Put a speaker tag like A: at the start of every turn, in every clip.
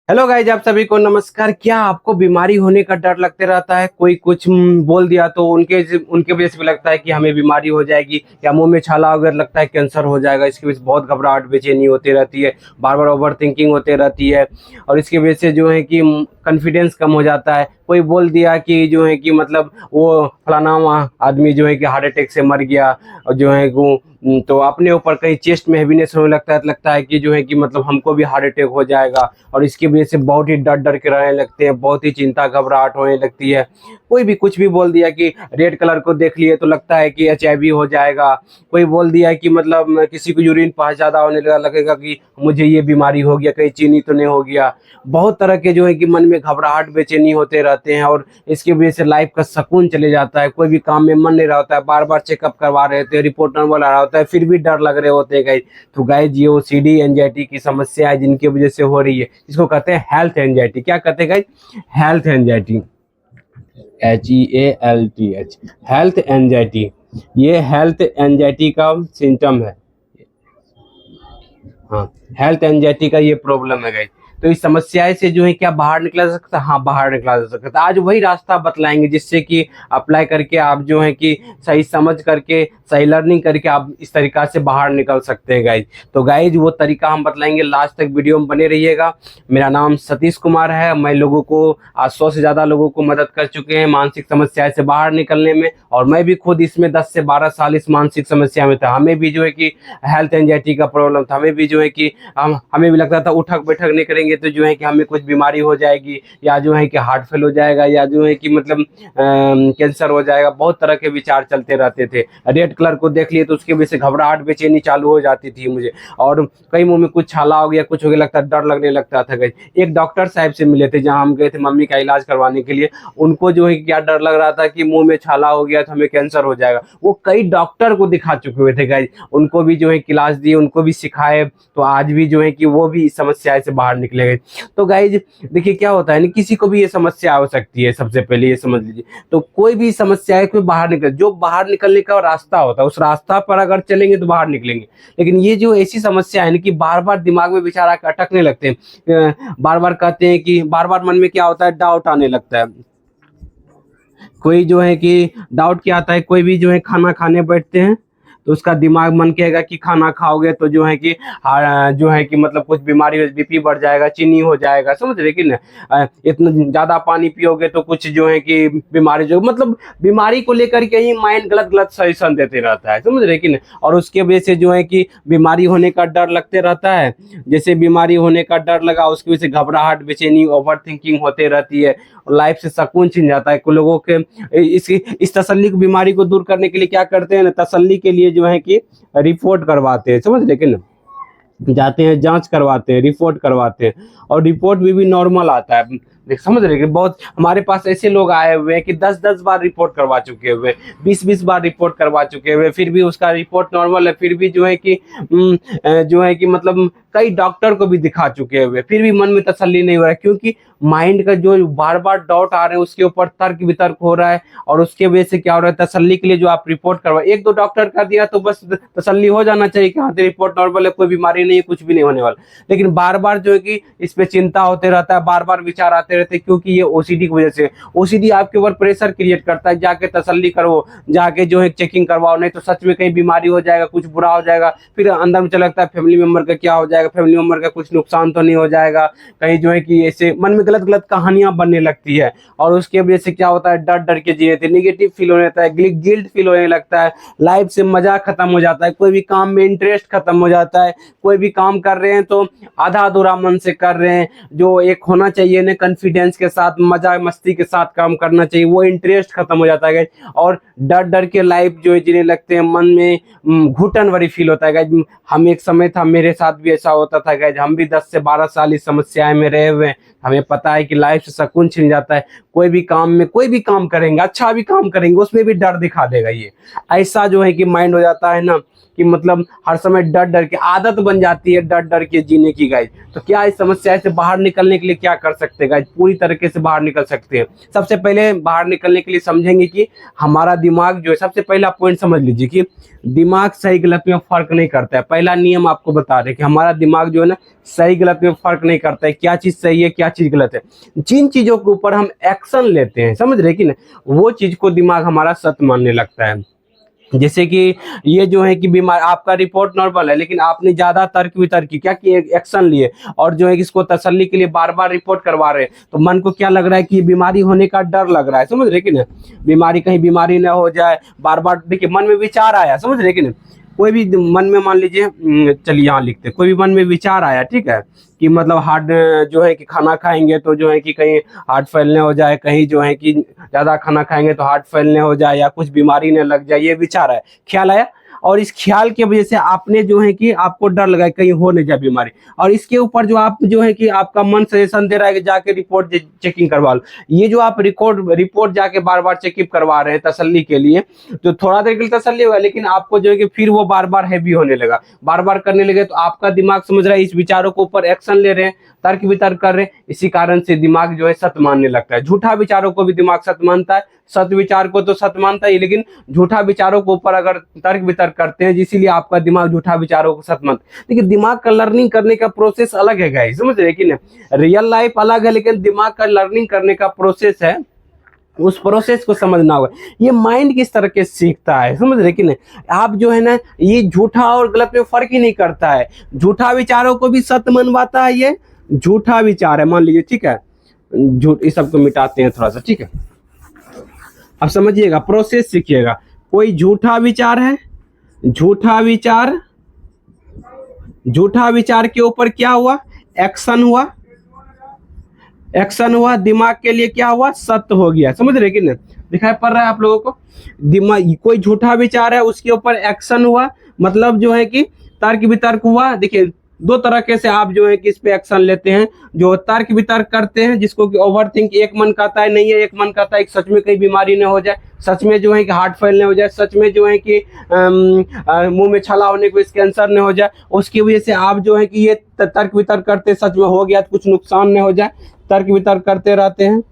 A: Hello guys, आप सभी को नमस्कार। क्या आपको बीमारी होने का डर लगते रहता है? कोई कुछ बोल दिया तो उनके वजह से भी लगता है कि हमें बीमारी हो जाएगी, या मुंह में छाला अगर लगता है कैंसर हो जाएगा। इसकी वजह से बहुत घबराहट बेचैनी होती रहती है, बार बार ओवर थिंकिंग होती रहती है, और इसकी वजह से जो है कि कॉन्फिडेंस कम हो जाता है। कोई बोल दिया कि जो है कि मतलब वो फलाना आदमी जो है कि हार्ट अटैक से मर गया, और जो है वो तो अपने ऊपर कहीं चेस्ट में हैवीनेस होने लगता है कि जो है कि मतलब हमको भी हार्ट अटैक हो जाएगा, और इसकी वजह से बहुत ही डर डर के रहने लगते हैं, बहुत ही चिंता घबराहट होने लगती है। कोई भी कुछ भी बोल दिया कि रेड कलर को देख लिए तो लगता है कि एचआईवी हो जाएगा। कोई बोल दिया कि मतलब किसी को यूरिन पास ज़्यादा होने लगा, लगेगा कि मुझे ये बीमारी हो गया, कहीं चीनी तो नहीं हो गया। बहुत तरह के जो है कि मन में घबराहट बेचैनी होते रहते हैं, और इसकी वजह से लाइफ का सुकून चले जाता है। कोई भी काम में मन नहीं रहा होता है, बार बार चेकअप करवा रहे होते हैं, रिपोर्ट नॉर्मल आ रहा होता है, फिर भी डर लग रहे होते हैं गाइज। तो गाइज ये ओसीडी एंजाइटी की समस्या है जिनकी वजह से हो रही है, इसको कहते हैं हेल्थ एंजाइटी। क्या कहते हैं guys? Health anxiety, HEALTH, health anxiety. ये हेल्थ एंजाइटी का सिम्टम है। हाँ, हेल्थ एंजाइटी का ये प्रॉब्लम है गाइस। तो इस समस्या से जो है क्या बाहर निकला जा सकता है? हाँ, बाहर निकला जा सकता है। आज वही रास्ता बतलाएंगे जिससे कि अप्लाई करके आप जो है कि सही समझ करके, सही लर्निंग करके आप इस तरीका से बाहर निकल सकते हैं गाइज। तो गाइज वो तरीका हम बतलाएंगे, लास्ट तक वीडियो में बने रहिएगा। मेरा नाम सतीश कुमार है। मैं लोगों को आज 100 से ज़्यादा लोगों को मदद कर चुके हैं मानसिक समस्या से बाहर निकलने में, और मैं भी खुद इसमें 10 से 12 साल इस मानसिक समस्या में था। हमें भी जो है कि हेल्थ एंजाइटी का प्रॉब्लम था। हमें भी जो है कि हमें भी लगता था उठक बैठक नहीं करेंगे तो जो है कि हमें कुछ बीमारी हो जाएगी, या जो है कि हार्ट फेल हो जाएगा, या जो है कि मतलब कैंसर हो जाएगा। बहुत तरह के विचार चलते रहते थे। रेड कलर को देख लिए तो उसकी वजह से घबराहट बेचैनी चालू हो जाती थी मुझे, और कई मुंह में कुछ छाला हो गया, कुछ हो गया, लगता डर लगने लगता था। गई एक डॉक्टर साहब से मिले थे जहाँ हम गए थे मम्मी का इलाज करवाने के लिए। उनको जो है क्या डर लग रहा था कि मुंह में छाला हो गया तो हमें कैंसर हो जाएगा। वो कई डॉक्टर को दिखा चुके हुए थे गाइज, उनको भी जो है इलाज दिए, उनको भी सिखाए, तो आज भी जो है कि वो भी इस समस्या से बाहर निकले गए। तो गाइज देखिए क्या होता है ना, किसी को भी ये समस्या हो सकती है, सबसे पहले ये समझ लीजिए। तो कोई भी समस्या है, कोई बाहर निकल, जो बाहर निकलने का रास्ता होता है उस रास्ता पर अगर चलेंगे तो बाहर निकलेंगे। लेकिन ये जो ऐसी समस्या है ना कि बार बार दिमाग में विचार आकर अटकने लगते हैं, बार बार कहते हैं कि बार बार मन में क्या होता है, डाउट आने लगता है। कोई जो है कि डाउट क्या आता है, कोई भी जो है खाना खाने बैठते हैं तो उसका दिमाग मन कहेगा कि खाना खाओगे तो जो है कि जो है कि मतलब कुछ बीमारी, बीपी बढ़ जाएगा, चीनी हो जाएगा, समझ रहे कि ना। इतना ज्यादा पानी पियोगे तो कुछ जो है कि बीमारी, जो मतलब बीमारी को लेकर के ही माइंड गलत गलत सजेशन देते रहता है, समझ रहे कि ना। और उसके वजह से जो है कि बीमारी होने का डर लगते रहता है। जैसे बीमारी होने का डर लगा, उसकी वजह से घबराहट बेचैनी ओवर थिंकिंग होते रहती है, और लाइफ से सुकून छिन जाता है। कुछ लोगों के इस तसल्ली की बीमारी को दूर करने के लिए क्या करते हैं ना, तसल्ली के लिए जो है कि रिपोर्ट करवाते हैं, समझ, लेकिन जाते हैं जांच करवाते हैं, रिपोर्ट करवाते हैं, और रिपोर्ट भी नॉर्मल आता है। देख, समझ रहे कि बहुत हमारे पास ऐसे लोग आए हुए हैं कि 10-10 बार रिपोर्ट करवा चुके हुए हैं, 20-20 बार रिपोर्ट करवा चुके हुए, फिर भी उसका रिपोर्ट नॉर्मल है। फिर भी जो है कि जो है कि मतलब कई डॉक्टर को भी दिखा चुके हुए, फिर भी मन में तसल्ली नहीं हो रहा है, क्योंकि माइंड का जो बार बार डाउट आ रहे हैं उसके ऊपर तर्क वितर्क हो रहा है, और उसके वजह से क्या हो रहा है, तसल्ली के लिए जो आप रिपोर्ट करवा, एक दो डॉक्टर कर दिया तो बस तसल्ली हो जाना चाहिए कि हाँ रिपोर्ट नॉर्मल है, कोई बीमारी नहीं है, कुछ भी नहीं होने वाला। लेकिन बार बार जो है कि इस पे चिंता होते रहता है, बार बार विचार आते रहते हैं, क्योंकि ये ओसीडी की वजह से। ओसीडी आपके ऊपर प्रेशर क्रिएट करता है, जाके तसल्ली करो, जाके जो है चेकिंग करवाओ, नहीं तो सच में कहीं बीमारी हो जाएगा, कुछ बुरा हो जाएगा। फिर अंदर में चला लगता है फैमिली मेंबर का क्या हो जाएगा, फैमिली मेंबर का कुछ नुकसान तो नहीं हो जाएगा कहीं, जो है कि ऐसे मन में गलत गलत कहानियां बनने लगती है। और उसके वजह से क्या होता है, डर डर के जीने थे, निगेटिव फील होने लगता है, गिल्ट फील होने लगता है, लाइफ से मजा खत्म हो जाता है, कोई भी काम में इंटरेस्ट खत्म हो जाता है। कोई भी काम कर रहे हैं तो आधा अधूरा मन से कर रहे हैं, जो एक होना चाहिए ना कॉन्फिडेंस के साथ, मजा मस्ती के साथ काम करना चाहिए, वो इंटरेस्ट खत्म हो जाता है। और डर डर के लाइफ जो है जीने लगते हैं, मन में घुटन भरी फील होता है। हम एक समय था, मेरे साथ भी ऐसा होता था गाइज, हम भी 10 से 12 साल इस समस्याएं में रहे हुए हैं। हमें पता है कि लाइफ से सुकून छिन जाता है। कोई भी काम में, कोई भी काम करेंगे, अच्छा भी काम करेंगे, उसमें भी डर दिखा देगा। ये ऐसा जो है कि माइंड हो जाता है ना कि मतलब हर समय डर डर के आदत बन जाती है डर डर के जीने की गाइज। तो क्या इस समस्या से बाहर निकलने के लिए क्या कर सकते हैं गाइज, पूरी तरीके से बाहर निकल सकते हैं। सबसे पहले बाहर निकलने के लिए समझेंगे कि हमारा दिमाग जो है, सबसे पहला पॉइंट समझ लीजिए कि दिमाग सही गलत में फर्क नहीं करता है। पहला नियम आपको बता रहे कि हमारा दिमाग जो है ना सही गलत में फर्क नहीं करता है, क्या चीज सही है क्या चीज गलत है। जिन चीजों के ऊपर हम एक्शन लेते हैं, समझ रहे कि ना, वो चीज को दिमाग हमारा सत्य मानने लगता है। जैसे कि ये जो है कि बीमार, आपका रिपोर्ट नॉर्मल है लेकिन आपने ज्यादा तर्क वितर्क की, क्या किए, एक्शन लिए और जो है कि इसको तसल्ली के लिए बार बार रिपोर्ट करवा रहे हैं, तो मन को क्या लग रहा है कि बीमारी होने का डर लग रहा है, समझ रहे कि ना, बीमारी कहीं बीमारी ना हो जाए। बार बार देखिए मन में विचार आया, समझ रहे कि ना, कोई भी मन में मान लीजिए, चलिए यहाँ लिखते, कोई भी मन में विचार आया, ठीक है, कि मतलब हार्ट जो है कि खाना खाएंगे तो जो है कि कहीं हार्ट फैलने हो जाए, कहीं जो है कि ज़्यादा खाना खाएंगे तो हार्ट फैलने हो जाए या कुछ बीमारी ने लग जाए, ये विचार है, ख्याल आया। और इस ख्याल की वजह से आपने जो है कि आपको डर लगा कहीं हो नहीं जाए बीमारी, और इसके ऊपर जो आप जो है कि आपका मन सजेशन दे रहा है कि जाके रिपोर्ट चेकिंग करवा लो। ये जो आप रिपोर्ट जाके बार बार चेकअप करवा रहे हैं तसल्ली के लिए, तो थोड़ा देर के लिए तसल्ली होगा लेकिन आपको जो है कि फिर वो बार बार हैवी होने लगा, बार बार करने लगे, तो आपका दिमाग समझ रहा है इस विचारों के ऊपर एक्शन ले रहे हैं, तर्क वितर्क कर रहे हैं, इसी कारण से दिमाग जो है सत्य मानने लगता है। झूठा विचारों को भी दिमाग सत्य मानता है, सत्य विचार को तो सत्य मानता है, लेकिन झूठा विचारों के ऊपर अगर तर्क वितर्क करते हैं, इसीलिए आपका दिमाग झूठा विचारों को सत्य मानता है। देखिए दिमाग का लर्निंग करने का प्रोसेस अलग है गाइस, समझ रहे कि नहीं, रियल लाइफ अलग है लेकिन दिमाग का लर्निंग करने का प्रोसेस है, उस प्रोसेस को समझना होगा। ये माइंड किस तरह के सीखता है, समझ रहे कि नहीं, आप जो है ना, ये झूठा और गलत में फर्क ही नहीं करता है, झूठा विचारों को भी सत्य मनवाता है। ये झूठा विचार है मान लीजिए, ठीक है, झूठ, इस सबको मिटाते हैं थोड़ा सा, ठीक है, अब समझिएगा, प्रोसेस सीखिएगा। कोई झूठा विचार है, झूठा विचार के ऊपर क्या हुआ, एक्शन हुआ, एक्शन हुआ, दिमाग के लिए क्या हुआ, सत्य हो गया, समझ रहे कि नहीं, दिखाई पड़ रहा है आप लोगों को। दिमाग, कोई झूठा विचार है उसके ऊपर एक्शन हुआ, मतलब जो है कि तर्क वितर्क हुआ। देखिए दो तरीके से आप जो है कि इस पे एक्शन लेते हैं, जो तर्क वितर्क करते हैं जिसको कि ओवर थिंक, एक मन कहता है नहीं है, एक मन कहता है कि सच में कहीं बीमारी न हो जाए, सच में जो है कि हार्ट फैलने हो जाए, सच में जो है कि मुंह में छाला होने को कैंसर न हो जाए, उसकी वजह से आप जो है कि ये तर्क वितर्क करते, सच में हो गया तो कुछ नुकसान न हो जाए, तर्क वितर्क करते रहते हैं।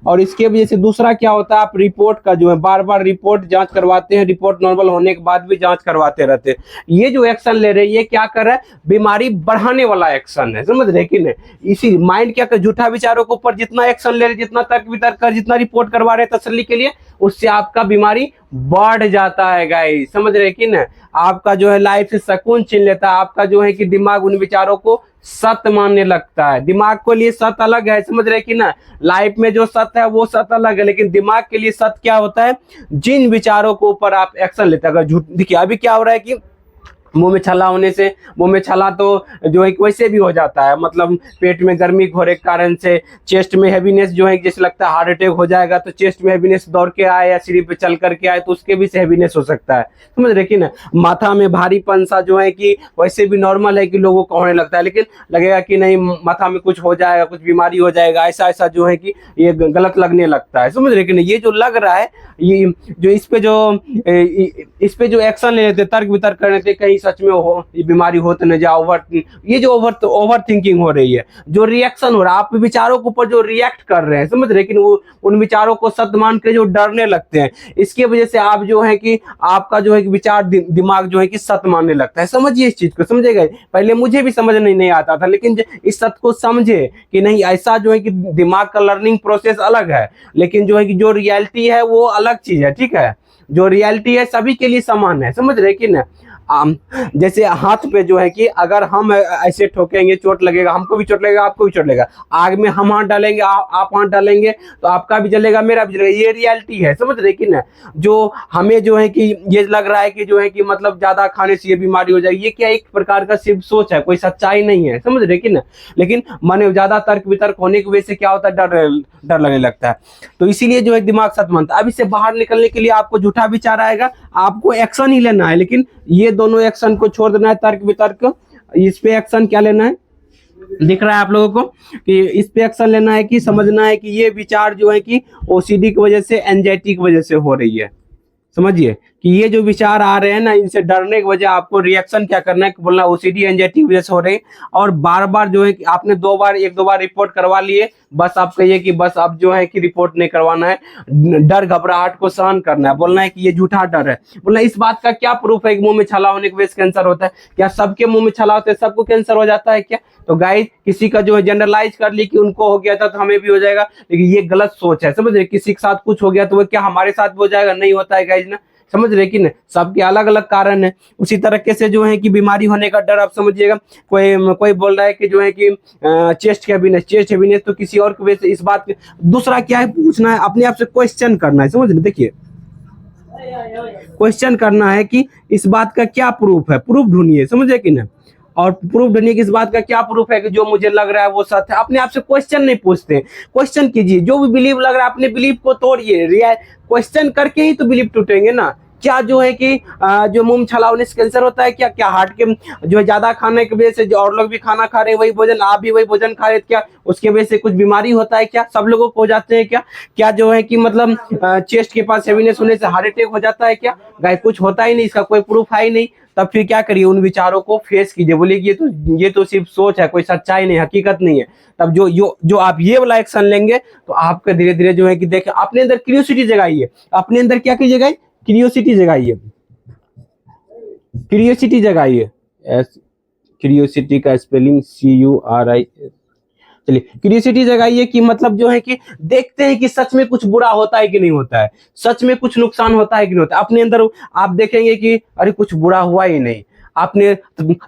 A: और इसके वजह से दूसरा क्या होता है, आप रिपोर्ट का जो है बार बार रिपोर्ट जांच करवाते हैं, रिपोर्ट नॉर्मल होने के बाद भी जांच करवाते रहते हैं। ये जो एक्शन ले रहे हैं ये क्या कर रहा है, बीमारी बढ़ाने वाला एक्शन है, समझ रहे कि नहीं। इसी माइंड क्या कर, झूठा विचारों के ऊपर जितना एक्शन ले रहे, जितना तर्क वितर्क कर, जितना रिपोर्ट करवा रहे हैं तसल्ली के लिए, उससे आपका बीमारी बढ़ जाता है गाइस, समझ रहे कि ना, आपका जो है लाइफ से सुकून छीन लेता है, आपका जो है कि दिमाग उन विचारों को सत्य मानने लगता है। दिमाग के लिए सत्य अलग है, समझ रहे कि ना, लाइफ में जो सत्य है वो सत्य अलग है, लेकिन दिमाग के लिए सत्य क्या होता है, जिन विचारों के ऊपर आप एक्शन लेते हैं। अगर झूठ, देखिए अभी क्या हो रहा है कि मुंह में छाला होने से, मुंह में छाला तो जो है वैसे भी हो जाता है, मतलब पेट में गर्मी होने के कारण से, चेस्ट में हैवीनेस जो है जैसे लगता है हार्ट अटैक हो जाएगा, तो चेस्ट में हैवीनेस दौड़ के आए या सीढ़ी पे चल करके आए तो उसके भी से हैवीनेस हो सकता है, समझ रहे कि ना। माथा में भारीपन सा जो है कि वैसे भी नॉर्मल है कि लोगों को होने लगता है, लेकिन लगेगा कि नहीं माथा में कुछ हो जाएगा, कुछ बीमारी हो जाएगा, ऐसा ऐसा जो है कि ये गलत लगने लगता है, समझ रहे कि नहीं। ये जो लग रहा है, ये जो इस पे जो एक्शन ले लेते, तर्क वितर्क करने से कहीं सच में हो ये बीमारी हो तो न जाए, ये जो ओवर थिंकिंग हो रही है, जो रिएक्शन हो रहा है, आप विचारों के ऊपर जो रिएक्ट कर रहे हैं, समझ रहे, लेकिन वो उन विचारों को सत्य मान के जो डरने लगते हैं, इसकी वजह से आप जो है कि आपका जो है कि विचार दिमाग जो है कि सत्य मानने लगता है। समझिए इस चीज को, समझेगा, पहले मुझे भी समझ नहीं आता था, लेकिन इस सत्य को समझे कि नहीं, ऐसा जो है कि दिमाग का लर्निंग प्रोसेस अलग है, लेकिन जो है कि जो रियलिटी है वो अलग चीज है, ठीक है, जो रियलिटी है सभी के लिए समान है, समझ रहे कि ना। जैसे हाथ पे जो है कि अगर हम ऐसे ठोकेंगे चोट लगेगा, हमको भी चोट लगेगा, आपको भी चोट लगेगा। आग में हम हाथ डालेंगे, आप हाथ डालेंगे तो आपका भी जलेगा, मेरा भी जलेगा, ये रियलिटी है, समझ रहे कि ना। जो हमें जो है कि ये लग रहा है कि जो है कि मतलब ज्यादा खाने से ये बीमारी हो जाएगी, ये क्या एक प्रकार का सिर्फ सोच है, कोई सच्चाई नहीं है, समझ रहे कि ना। लेकिन मन ज्यादा तर्क वितर्क होने की वजह से क्या होता है, डर लगने लगता है, तो इसीलिए जो है दिमाग सत्य मानता है। अब इससे बाहर निकलने के लिए आपको झूठा विचार आएगा, आपको एक्शन ही लेना है, लेकिन ये दोनों एक्शन को छोड़ देना है, तर्क वितर्क, इस पे एक्शन क्या लेना है, दिख रहा है आप लोगों को कि इस पे एक्शन लेना है, कि समझना है कि ये विचार जो है कि ओसीडी की वजह से, एंजाइटी की वजह से हो रही है, समझिए कि ये जो विचार आ रहे हैं ना, इनसे डरने की वजह आपको रिएक्शन क्या करना है कि बोलना ओसीडी एंजाइटी की वजह से हो रही है, और बार बार जो है कि आपने एक दो बार रिपोर्ट करवा लिए, बस आप कहिए कि बस अब जो है कि रिपोर्ट नहीं करवाना है, डर घबराहट को सहन करना है, बोलना है कि ये झूठा डर है। बोलना इस बात का क्या प्रूफ है कि मुंह में छाला होने की वजह से कैंसर होता है? क्या सबके मुंह में छाला होता है सबको कैंसर हो जाता है क्या? तो गाइस किसी का जो है जनरलाइज कर ली कि उनको हो गया था तो हमें भी हो जाएगा, लेकिन ये गलत सोच है, समझ रहे? किसी के साथ कुछ हो गया तो वो क्या हमारे साथ भी हो जाएगा? नहीं होता है गाइस ना, समझ रहे कि नहीं? सबके अलग अलग कारण है। उसी तरीके से जो है कि बीमारी होने का डर आप समझिएगा, कोई बोल रहा है कि जो है कि चेस्ट हैवीनेस तो किसी और की वजह से, इस बात के दूसरा क्या है पूछना है, अपने आप से क्वेश्चन करना है, समझ रहे? देखिए क्वेश्चन करना है कि इस बात का क्या प्रूफ है, प्रूफ ढूंढिए, समझे कि नहीं? और प्रूफ ढूंढिए कि इस बात का क्या प्रूफ है कि जो मुझे लग रहा है वो सच है। अपने आप से क्वेश्चन नहीं पूछते, क्वेश्चन कीजिए, जो भी बिलीव लग रहा है अपने बिलीव को तोड़िए, क्वेश्चन करके ही तो बिलीव टूटेंगे ना। क्या जो है कि जो मुंह में छाला होने से कैंसर होता है क्या? क्या हार्ट के जो है ज्यादा खाने की वजह से, जो और लोग भी खाना खा रहे हैं वही भोजन, आप भी वही भोजन खा रहे हैं, क्या उसके वजह से कुछ बीमारी होता है क्या? सब लोगों को हो जाते हैं क्या? क्या जो है कि मतलब चेस्ट के पास हेवीनेस होने से हार्ट अटैक हो जाता है क्या? गाइस कुछ होता ही नहीं, इसका कोई प्रूफ है ही नहीं। तब फिर क्या करिए, उन विचारों को फेस कीजिए, बोलिए कि ये तो सिर्फ सोच है, कोई सच्चाई नहीं, हकीकत नहीं है। तब जो आप ये वाला एक्शन लेंगे तो आपके धीरे धीरे जो है कि देखें, अपने अंदर क्यूरियोसिटी जगाइए, अपने अंदर क्या कीजिएगा, क्यूरियोसिटी जगाइए, क्यूरियोसिटी जगाइए। क्यूरियोसिटी का स्पेलिंग CURI। चलिए क्यूरियोसिटी जगाइए कि मतलब जो है कि देखते हैं कि सच में कुछ बुरा होता है कि नहीं होता है, सच में कुछ नुकसान होता है कि नहीं होता है। अपने अंदर आप देखेंगे कि अरे कुछ बुरा हुआ ही नहीं, आपने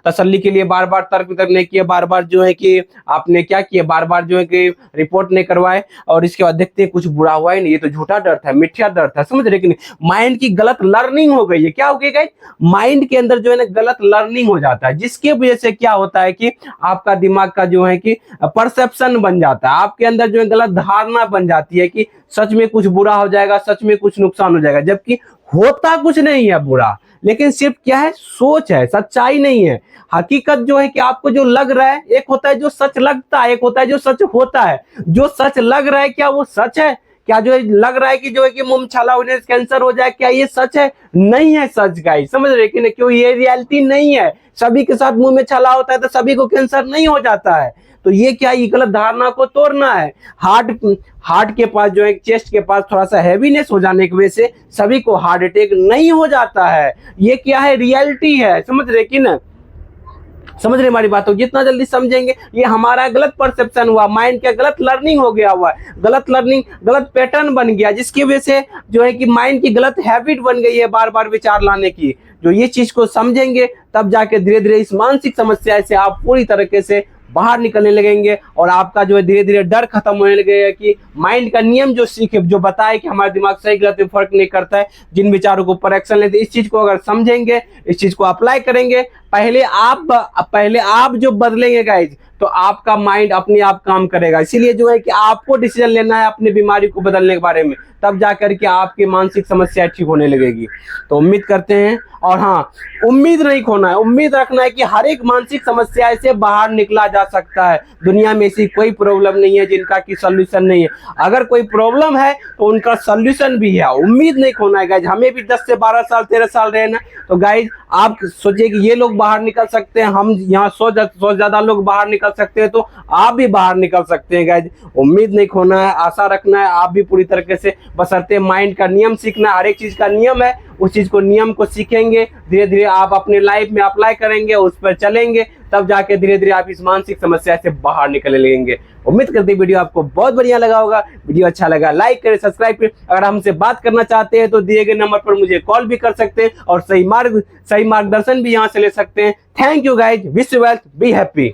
A: तसल्ली के लिए बार बार तर्क वितर्क नहीं किया, बार बार जो है कि आपने क्या किया, बार बार जो है कि रिपोर्ट नहीं करवाए, और इसके बाद देखते हैं कुछ बुरा हुआ ही नहीं, ये तो झूठा डर था, मिथ्या डर था, समझ रहे कि नहीं? माइंड की गलत लर्निंग हो गई है। क्या हो गई गाइस? माइंड के अंदर जो है ना गलत लर्निंग हो जाता है, जिसके वजह से क्या होता है कि आपका दिमाग का जो है कि परसेप्शन बन जाता है, आपके अंदर जो है गलत धारणा बन जाती है कि सच में कुछ बुरा हो जाएगा, सच में कुछ नुकसान हो जाएगा, जबकि होता कुछ नहीं है बुरा, लेकिन सिर्फ क्या है, सोच है, सच्चाई नहीं है। हकीकत जो है कि आपको जो लग रहा है, एक होता है जो सच लगता है, एक होता है जो सच होता है। जो सच लग रहा है क्या वो सच है? क्या जो है लग रहा है कि जो है कि मुंह में छाला होने से कैंसर हो जाए, क्या ये सच है? नहीं है सच गाइस, समझ रहे कि नहीं? क्यों? ये रियलिटी नहीं है। सभी के साथ मुंह में छाला होता है तो सभी को कैंसर नहीं हो जाता है। तो ये क्या, ये गलत धारणा को तोड़ना है। हार्ट के पास जो है, चेस्ट के पास थोड़ा सा हैवीनेस हो जाने की वजह से सभी को हार्ट अटैक नहीं हो जाता है। ये क्या है, रियलिटी है, समझ रहे कि ना? समझ रहे हमारी बात हो? जितना जल्दी समझेंगे, ये हमारा गलत परसेप्शन हुआ, माइंड का गलत लर्निंग हो गया हुआ है, गलत लर्निंग गलत पैटर्न बन गया, जिसकी वजह से जो है कि माइंड की गलत हैबिट बन गई है बार बार विचार लाने की। जो ये चीज को समझेंगे तब जाके धीरे धीरे इस मानसिक समस्या से आप पूरी तरीके से बाहर निकलने लगेंगे, और आपका जो है धीरे धीरे डर खत्म होने लगेगा कि माइंड का नियम जो सीखे, जो बताए कि हमारा दिमाग सही गलत में फर्क नहीं करता है, जिन विचारों को पर एक्शन लेते, इस चीज को अगर समझेंगे, इस चीज को अप्लाई करेंगे, पहले आप जो बदलेंगे गाइज, तो आपका माइंड अपने आप काम करेगा। इसीलिए जो है कि आपको डिसीजन लेना है अपनी बीमारी को बदलने के बारे में, तब जाकर के आपकी मानसिक समस्या ठीक होने लगेगी। तो उम्मीद करते हैं, और हाँ, उम्मीद नहीं खोना है, उम्मीद रखना है कि हर एक मानसिक समस्या से बाहर निकला जा सकता है। दुनिया में ऐसी कोई प्रॉब्लम नहीं है जिनका की सॉल्यूशन नहीं है। अगर कोई प्रॉब्लम है तो उनका सॉल्यूशन भी है। उम्मीद नहीं खोना है गाइज। हमें भी 10 से 12 साल 13 साल रहे ना, तो गाइज आप सोचिए कि ये लोग बाहर निकल सकते हैं, हम यहाँ 100 ज्यादा लोग बाहर निकल सकते हैं, तो आप भी बाहर निकल सकते हैं गाइज। उम्मीद नहीं खोना है, आशा रखना है, आप भी पूरी तरीके से, बशर्ते माइंड का नियम सीखना। हर एक चीज का नियम है, उस चीज को, नियम को सीखेंगे, धीरे धीरे आप अपने लाइफ में अप्लाई करेंगे, उस पर चलेंगे, तब जाके धीरे धीरे आप इस मानसिक समस्या से बाहर निकलने लगेंगे। उम्मीद करते हैं वीडियो आपको बहुत बढ़िया लगा होगा। वीडियो अच्छा लगा लाइक करें, सब्सक्राइब करें। अगर हमसे बात करना चाहते हैं तो दिए गए नंबर पर मुझे कॉल भी कर सकते हैं, और सही मार्गदर्शन भी यहाँ से ले सकते हैं। Thank you guys, wish you wealth, be happy.